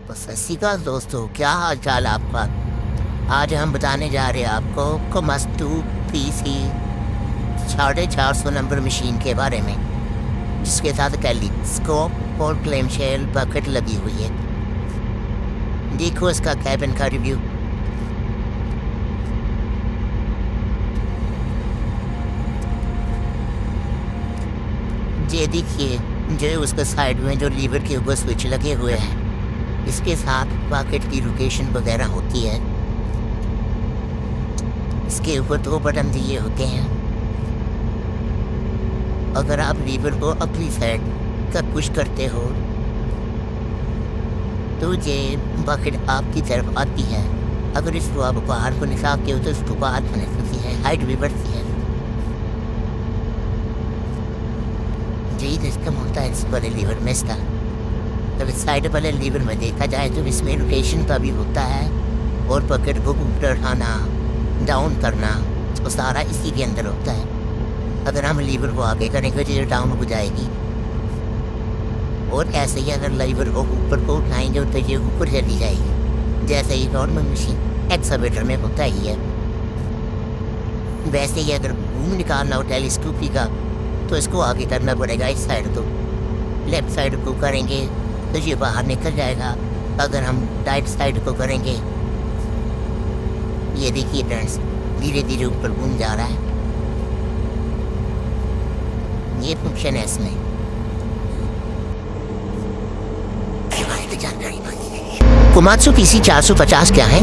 तो सत श्री अकाल दोस्तों, क्या हाल चाल आपका। आज हम बताने जा रहे हैं आपको कोमात्सु PC 450 नंबर मशीन के बारे में, जिसके साथ टेलीस्कोप और क्लेम शेल बकेट लगी हुई है। देखो इसका कैबिन का रिव्यू। ये देखिए, जो उसके साइड में जो लीवर के ऊपर स्विच लगे हुए हैं, इसके साथ बकेट की लोकेशन वगैरह होती है। इसके ऊपर 2 बटन दिए होते हैं। अगर आप लीवर को अपनी साइड का पुश करते हो तो ये बकेट आपकी तरफ आती है। अगर इसको आप बाहर को निकालते हो तो इसको बाहर निकलती है, हाइट भी बढ़ती है। यही सिस्टम होता है इस बड़े लीवर में इसका। तब इस साइड वाले लीवर में देखा जाए तो इसमें रोटेशन का भी होता है, और बकेट को ऊपर उठाना, डाउन करना, तो सारा इसी के अंदर होता है। अगर हम लीवर को आगे करेंगे तो ये डाउन हो जाएगी, और ऐसे ही अगर लीवर को ऊपर को उठाएंगे तो ये ऊपर चली जाएगी, जैसे ही नॉर्मल मशीन एक्सकवेटर में होता ही है। वैसे ही अगर बूम निकालना हो टेलीस्कोपी का तो इसको आगे करना पड़ेगा। इस साइड को लेफ्ट साइड को करेंगे तो ये बाहर निकल जाएगा। अगर हम राइट साइड को करेंगे, ये देखिए फ्रेंड्स, धीरे धीरे ऊपर घूम जा रहा है। ये फंक्शन है इसमें। कोमात्सु PC 450 क्या है?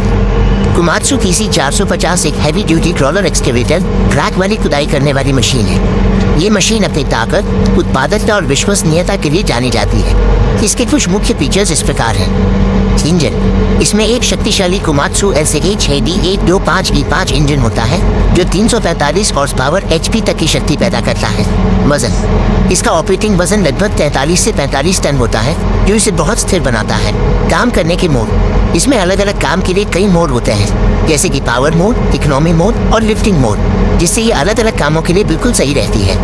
कोमात्सु PC 450 एक heavy duty crawler excavator, track वाली खुदाई करने वाली मशीन है। ये मशीन अपनी ताकत, उत्पादकता और विश्वसनीयता के लिए जानी जाती है। इसके कुछ मुख्य फीचर्स इस प्रकार हैं। इंजन, इसमें एक शक्तिशाली कोमात्सु LCA 6D825E5 इंजन होता है, जो 345 हॉर्स पावर HP तक की शक्ति पैदा करता है। वजन, इसका ऑपरेटिंग वजन लगभग 43 से 45 टन होता है, जो इसे बहुत स्थिर बनाता है। काम करने के मोड, इसमें अलग अलग काम के लिए कई मोड होते हैं, जैसे कि पावर मोड, इकोनॉमी मोड और लिफ्टिंग मोड, जिससे ये अलग अलग कामों के लिए बिल्कुल सही रहती है।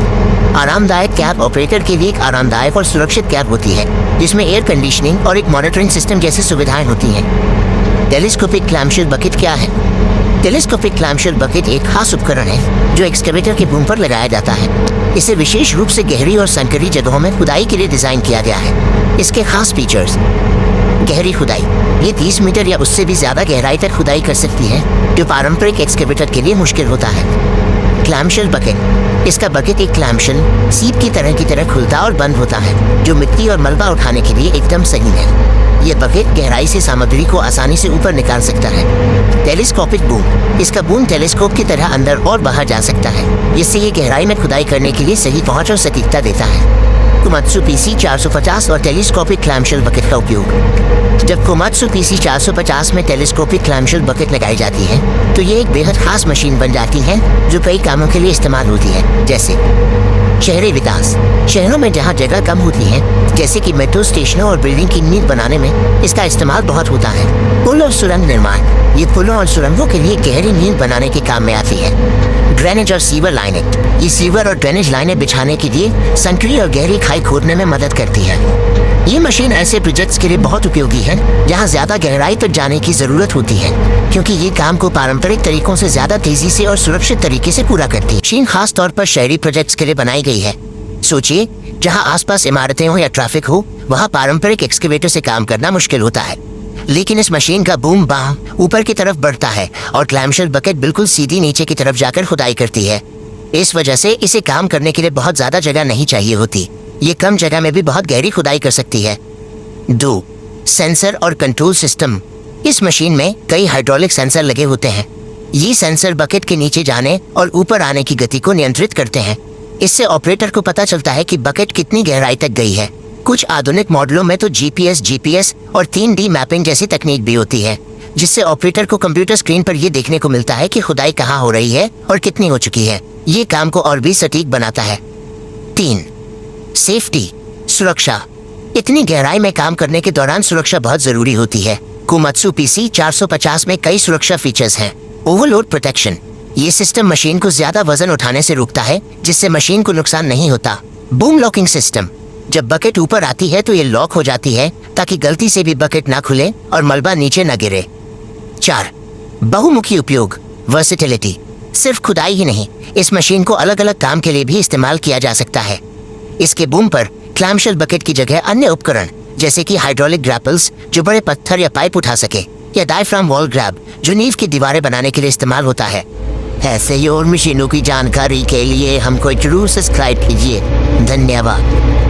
आरामदायक कैब, ऑपरेटर के लिए एक आरामदायक और सुरक्षित कैब होती है, जिसमें एयर कंडीशनिंग और एक मॉनिटरिंग सिस्टम जैसी सुविधाएं होती हैं। टेलीस्कोपिक क्लैम्पशेल बकेट क्या है? टेलीस्कोपिक क्लैम्पशेल बकेट एक खास उपकरण है जो एक्सकेवेटर के बूम पर लगाया जाता है। इसे विशेष रूप से गहरी और संकरी जगहों में खुदाई के लिए डिजाइन किया गया है। इसके खास फीचर्स: गहरी खुदाई, ये 30 मीटर या उससे भी ज्यादा गहराई तक खुदाई कर सकती है, जो पारंपरिक एक्सकेवेटर के लिए मुश्किल होता है। क्लैम्पशेल बकेट, इसका बकेट एक क्लैम्पशेल सीप की तरह खुलता और बंद होता है, जो मिट्टी और मलबा उठाने के लिए एकदम सही है। यह बकेट गहराई से सामग्री को आसानी से ऊपर निकाल सकता है। टेलीस्कोपिक बूम, इसका बूम टेलीस्कोप की तरह अंदर और बाहर जा सकता है, जिससे ये गहराई में खुदाई करने के लिए सही पहुंच और सटीकता देता है। कोमात्सु PC 450 और टेलीस्कोपिक क्लैम्पशेल बकेट का उपयोग। जब कोमात्सु PC 450 में टेलीस्कोपिक क्लैम्पशेल बकेट लगाई जाती है तो ये एक बेहद खास मशीन बन जाती है, जो कई कामों के लिए इस्तेमाल होती है, जैसे शहरी विकास। शहरों में जहाँ जगह कम होती है, जैसे कि मेट्रो स्टेशनों और बिल्डिंग की नींव बनाने में इसका इस्तेमाल बहुत होता है। पुल और सुरंग निर्माण, ये पुलों और सुरंगों के लिए गहरी नींव बनाने के काम में आती है। ड्रेनेज और सीवर लाइनें, ये सीवर और ड्रेनेज लाइनें बिछाने के लिए संकरी और गहरी खाई खोदने में मदद करती है। ये मशीन ऐसे प्रोजेक्ट्स के लिए बहुत उपयोगी है जहाँ ज्यादा गहराई तक जाने की जरूरत होती है, क्योंकि ये काम को पारंपरिक तरीकों से ज्यादा तेजी से और सुरक्षित तरीके से पूरा करती है। मशीन खास तौर पर शहरी प्रोजेक्ट्स के लिए बनाई गई है। सोचिए, जहाँ आसपास इमारतें हो या ट्रैफिक हो, वहाँ पारंपरिक एक्सकेवेटर से काम करना मुश्किल होता है, लेकिन इस मशीन का बूम बाह ऊपर की तरफ बढ़ता है और क्लैम्पशेल बकेट बिल्कुल सीधी नीचे की तरफ जाकर खुदाई करती है। इस वजह से इसे काम करने के लिए बहुत ज्यादा जगह नहीं चाहिए होती। ये कम जगह में भी बहुत गहरी खुदाई कर सकती है। 2. सेंसर और कंट्रोल सिस्टम। इस मशीन में कई हाइड्रोलिक सेंसर लगे होते हैं। ये सेंसर बकेट के नीचे जाने और ऊपर आने की गति को नियंत्रित करते हैं। इससे ऑपरेटर को पता चलता है कि बकेट कितनी गहराई तक गई है। कुछ आधुनिक मॉडलों में तो GPS और 3D मैपिंग जैसी तकनीक भी होती है, जिससे ऑपरेटर को कंप्यूटर स्क्रीन पर यह देखने को मिलता है कि खुदाई कहाँ हो रही है और कितनी हो चुकी है। ये काम को और भी सटीक बनाता है। 3. सेफ्टी, सुरक्षा। इतनी गहराई में काम करने के दौरान सुरक्षा बहुत जरूरी होती है। कोमात्सु PC 450 में कई सुरक्षा फीचर्स हैं। ओवरलोड प्रोटेक्शन, ये सिस्टम मशीन को ज्यादा वजन उठाने से रोकता है, जिससे मशीन को नुकसान नहीं होता। बूम लॉकिंग सिस्टम, जब बकेट ऊपर आती है तो ये लॉक हो जाती है ताकि गलती से भी बकेट ना खुले और मलबा नीचे न गिरे। 4. बहुमुखी उपयोग वर्सिटिलिटी। सिर्फ खुदाई ही नहीं, इस मशीन को अलग अलग काम के लिए भी इस्तेमाल किया जा सकता है। इसके बूम पर क्लैमशेल बकेट की जगह अन्य उपकरण जैसे कि हाइड्रोलिक ग्रैपल्स जो बड़े पत्थर या पाइप उठा सके, या डायफ्राम वॉल ग्रैब जो नींव की दीवारें बनाने के लिए इस्तेमाल होता है। ऐसे ही और मशीनों की जानकारी के लिए हमको जरूर सब्सक्राइब कीजिए। धन्यवाद।